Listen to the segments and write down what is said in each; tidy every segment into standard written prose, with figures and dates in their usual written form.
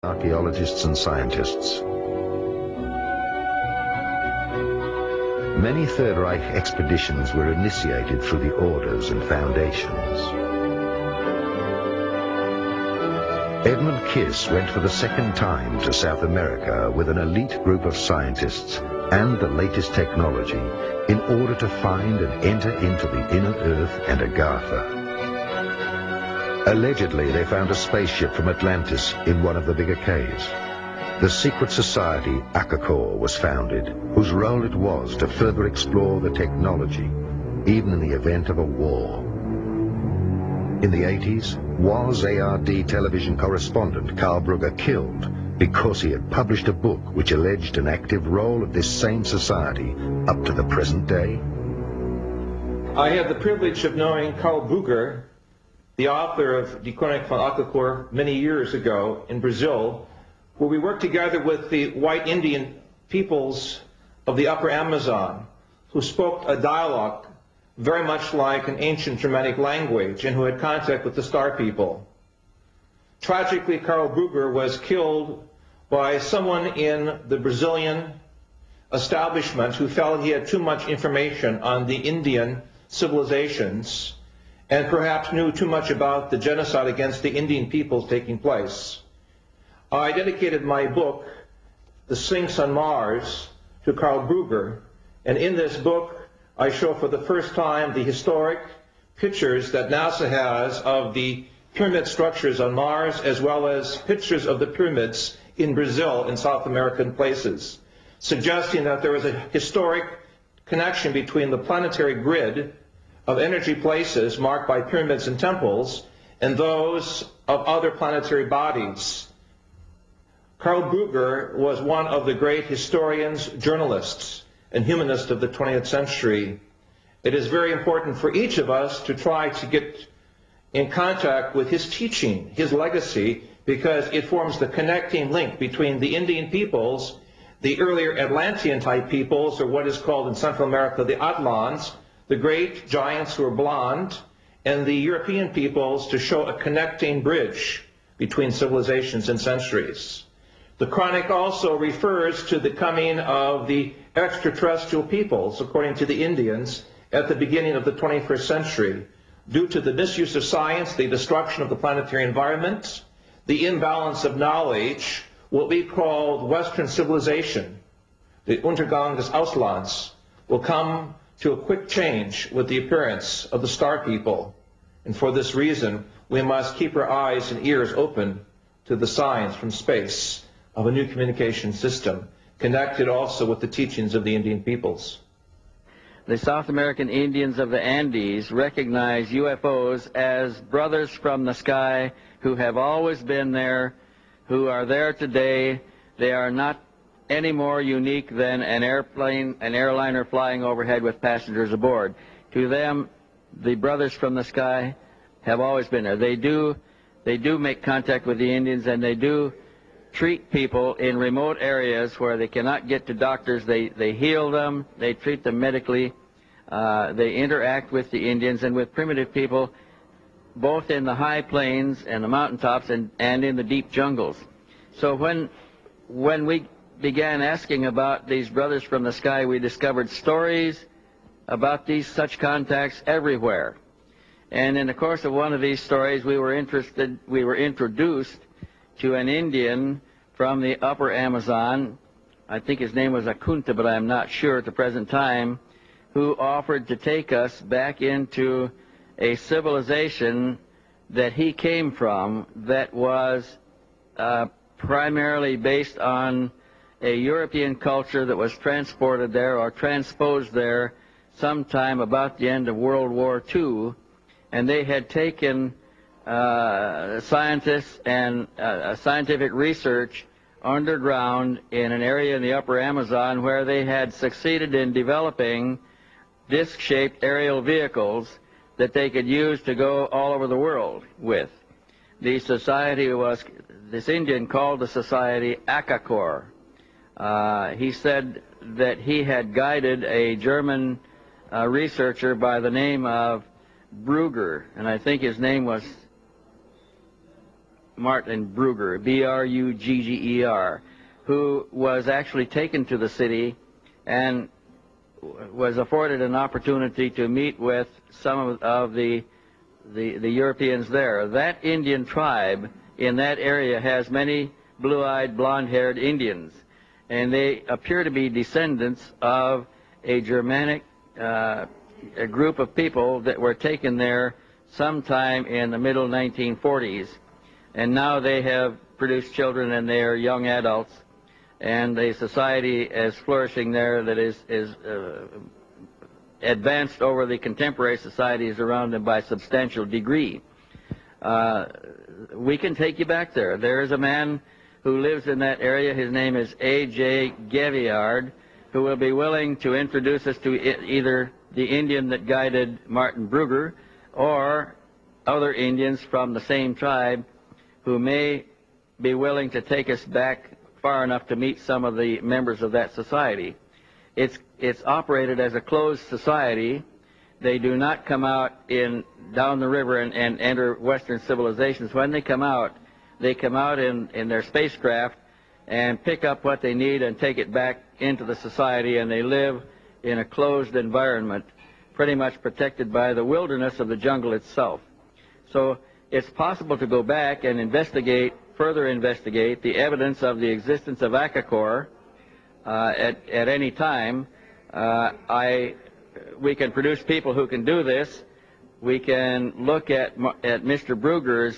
archaeologists and scientists. Many Third Reich expeditions were initiated through the orders and foundations. Edmund Kiss went for the second time to South America with an elite group of scientists and the latest technology in order to find and enter into the inner Earth and Agartha. Allegedly, they found a spaceship from Atlantis in one of the bigger caves. The secret society Akakor was founded, whose role it was to further explore the technology, even in the event of a war. In the 80s, was ARD television correspondent Karl Brugger killed because he had published a book which alleged an active role of this same society up to the present day? I had the privilege of knowing Karl Brugger, the author of Die Chronik von Akakor, many years ago in Brazil, where we worked together with the white Indian peoples of the upper Amazon, who spoke a dialogue very much like an ancient Germanic language and who had contact with the Star People. Tragically, Karl Brugger was killed by someone in the Brazilian establishment who felt he had too much information on the Indian civilizations and perhaps knew too much about the genocide against the Indian peoples taking place. I dedicated my book, The Sphinx on Mars, to Karl Brugger, and in this book I show for the first time the historic pictures that NASA has of the pyramid structures on Mars, as well as pictures of the pyramids in Brazil and South American places, suggesting that there was a historic connection between the planetary grid of energy places marked by pyramids and temples and those of other planetary bodies. Karl Brugger was one of the great historians, journalists, and humanists of the 20th century. It is very important for each of us to try to get in contact with his teaching, his legacy, because it forms the connecting link between the Indian peoples, the earlier Atlantean-type peoples, or what is called in Central America the Atlans, the great giants who are blonde, and the European peoples, to show a connecting bridge between civilizations and centuries. The Chronic also refers to the coming of the extraterrestrial peoples, according to the Indians, at the beginning of the 21st century, due to the misuse of science, the destruction of the planetary environment, the imbalance of knowledge, what we call Western civilization, the Untergang des Auslands, will come to a quick change with the appearance of the Star People. And for this reason, we must keep our eyes and ears open to the signs from space of a new communication system, connected also with the teachings of the Indian peoples. The South American Indians of the Andes recognize UFOs as brothers from the sky who have always been there, who are there today. They are not any more unique than an airliner flying overhead with passengers aboard. To them, the brothers from the sky have always been there. They do make contact with the Indians, and they do treat people in remote areas where they cannot get to doctors. They heal them, they treat them medically, they interact with the Indians and with primitive people, both in the high plains and the mountaintops and in the deep jungles. So when we began asking about these brothers from the sky, we discovered stories about such contacts everywhere. And in the course of one of these stories, we were introduced to an Indian from the upper Amazon. I think his name was Akunta, but I'm not sure at the present time, who offered to take us back into a civilization that he came from that was primarily based on a European culture that was transported there or transposed there sometime about the end of World War II, and they had taken scientists and scientific research underground in an area in the upper Amazon where they had succeeded in developing disc-shaped aerial vehicles that they could use to go all over the world with. The society was, this Indian called the society Akakor. He said that he had guided a German researcher by the name of Brugger, and I think his name was Martin Brugger, B-R-U-G-G-E-R, who was actually taken to the city and was afforded an opportunity to meet with some of the Europeans there. That Indian tribe in that area has many blue-eyed, blonde-haired Indians, and they appear to be descendants of a Germanic a group of people that were taken there sometime in the middle 1940s, and now they have produced children and they are young adults, and a society is flourishing there that is advanced over the contemporary societies around them by a substantial degree. We can take you back there. There is a man who lives in that area. His name is A.J. Gaviard, who will be willing to introduce us to either the Indian that guided Martin Brugger or other Indians from the same tribe who may be willing to take us back far enough to meet some of the members of that society. It's operated as a closed society. They do not come out down the river and enter Western civilizations. When they come out in their spacecraft and pick up what they need and take it back into the society, and they live in a closed environment, pretty much protected by the wilderness of the jungle itself. So it's possible to go back and further investigate the evidence of the existence of Akakor at any time. We can produce people who can do this. We can look at Mr. Brugger's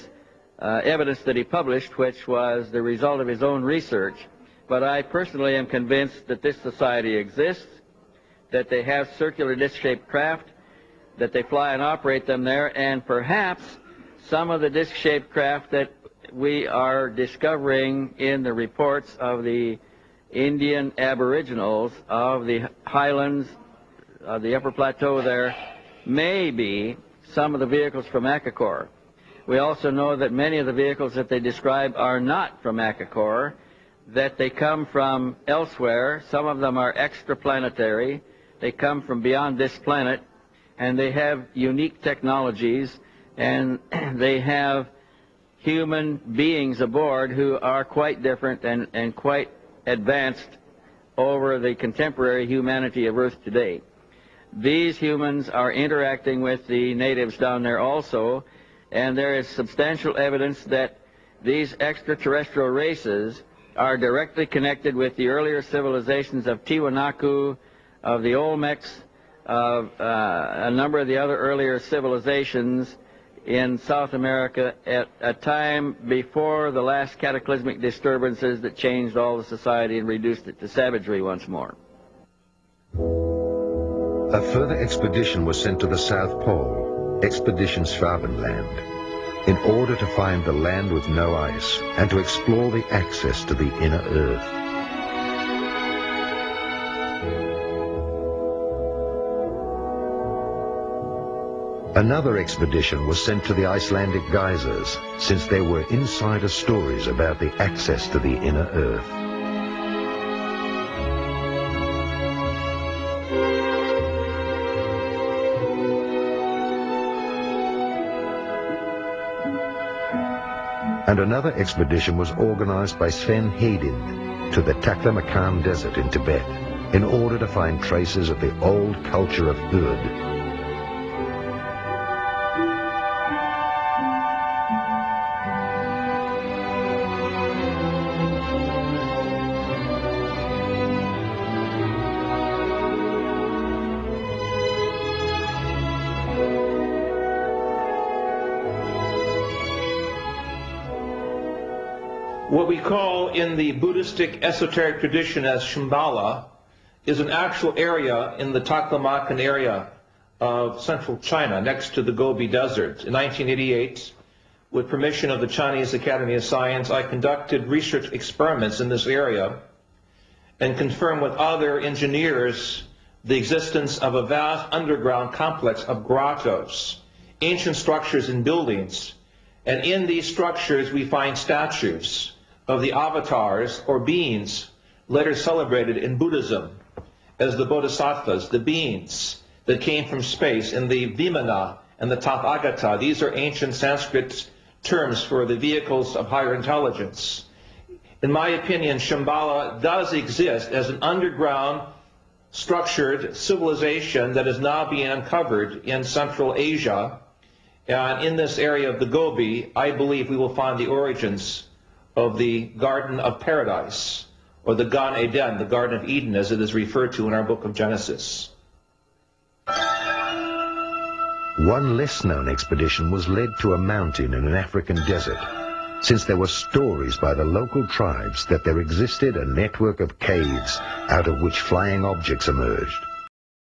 evidence that he published, which was the result of his own research. But I personally am convinced that this society exists, that they have circular disc-shaped craft, that they fly and operate them there, and perhaps some of the disc-shaped craft that we are discovering in the reports of the Indian aboriginals of the highlands, of the upper plateau there, may be some of the vehicles from Akakor. We also know that many of the vehicles that they describe are not from Akakor, that they come from elsewhere. Some of them are extraplanetary. They come from beyond this planet, and they have unique technologies, and they have human beings aboard who are quite different and quite advanced over the contemporary humanity of Earth today. These humans are interacting with the natives down there also, and there is substantial evidence that these extraterrestrial races are directly connected with the earlier civilizations of Tiwanaku, of the Olmecs, of a number of the other earlier civilizations in South America at a time before the last cataclysmic disturbances that changed all the society and reduced it to savagery once more. A further expedition was sent to the South Pole, Expedition Schwabenland, in order to find the land with no ice and to explore the access to the inner Earth. Another expedition was sent to the Icelandic geysers, since there were insider stories about the access to the inner Earth. And another expedition was organized by Sven Hedin to the Taklamakan Desert in Tibet in order to find traces of the old culture of Urd. What we call in the Buddhistic esoteric tradition as Shambhala is an actual area in the Taklamakan area of central China next to the Gobi Desert. In 1988, with permission of the Chinese Academy of Science, I conducted research experiments in this area and confirmed with other engineers the existence of a vast underground complex of grottos, ancient structures and buildings. And in these structures we find statues of the avatars or beings later celebrated in Buddhism as the bodhisattvas, the beings that came from space, in the Vimana and the Tathagata. These are ancient Sanskrit terms for the vehicles of higher intelligence. In my opinion, Shambhala does exist as an underground structured civilization that is now being uncovered in Central Asia. And in this area of the Gobi, I believe we will find the origins of the Garden of Paradise, or the Gan Eden, the Garden of Eden, as it is referred to in our book of Genesis. One less-known expedition was led to a mountain in an African desert, since there were stories by the local tribes that there existed a network of caves out of which flying objects emerged.